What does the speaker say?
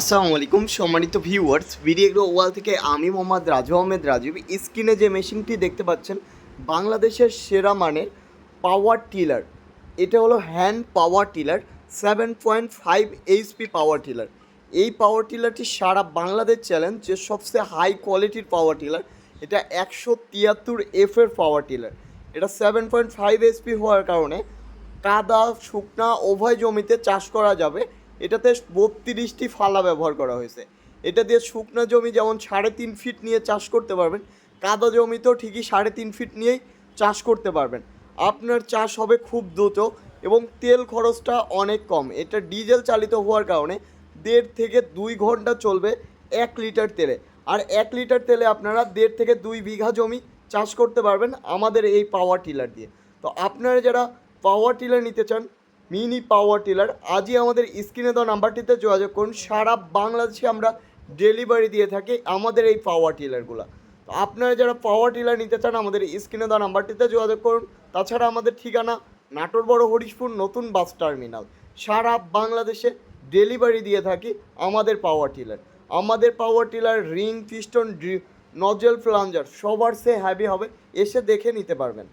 আসসালামু আলাইকুম সম্মানিত ভিউয়ার্স, ভিডিও এগ্রো ওয়াল থেকে আমি মোহাম্মদ রাজু আহমেদ রাজীব। স্ক্রিনে যে মেশিনটি দেখতে পাচ্ছেন বাংলাদেশের সেরা মানের পাওয়ার টিলার, এটা হলো hand power tiller 7.5 HP power tiller. এই পাওয়ার টিলারটি সারা বাংলাদেশ চ্যালেঞ্জ যে সবচেয়ে হাই কোয়ালিটির পাওয়ার টিলার। এটা 173 এর পাওয়ার টিলার। এটা 7.5 এইচপি হওয়ার কারণে কাদা শুকনা উভয় জমিতে চাষ করা যাবে। এটাতে 32টি ফালা ব্যবহার করা হয়েছে। এটা দিয়ে শুকনা জমি যেমন 3.5 ফিট নিয়ে চাষ করতে পারবেন, কাদা জমিতেও ঠিকই 3.5 ফিট নিয়েই চাষ করতে পারবেন। আপনার চাষ হবে খুব দ্রুত এবং তেল খরচটা অনেক কম। এটা ডিজেল চালিত হওয়ার কারণে 1.5 থেকে 2 ঘন্টা চলবে 1 লিটার তেলে। আর 1 লিটার তেলে আপনারা 1.5 থেকে 2 বিঘা জমি চাষ করতে পারবেন আমাদের এই পাওয়ার টিলার দিয়ে। তো আপনারা যারা পাওয়ার টিলার নিতে চান, মিনি পাওয়ার টিলার, আজই আমাদের স্ক্রিনে দেওয়া নাম্বারটিতে যোগাযোগ করুন। সারা বাংলাদেশে আমরা ডেলিভারি দিয়ে থাকি আমাদের এই পাওয়ার টিলারগুলো। তো আপনারা যারা পাওয়ার টিলার নিতে চান আমাদের স্ক্রিনে দেওয়া নাম্বারটিতে যোগাযোগ করুন। তাছাড়া আমাদের ঠিকানা নাটোর বড় হরিশপুর নতুন বাস টার্মিনাল। সারা বাংলাদেশে ডেলিভারি দিয়ে থাকি আমাদের পাওয়ার টিলার। আমাদের power tiller ring, piston, nozzle, plunger সবার চেয়ে হ্যাভি হবে, এসে দেখে নিতে পারবেন।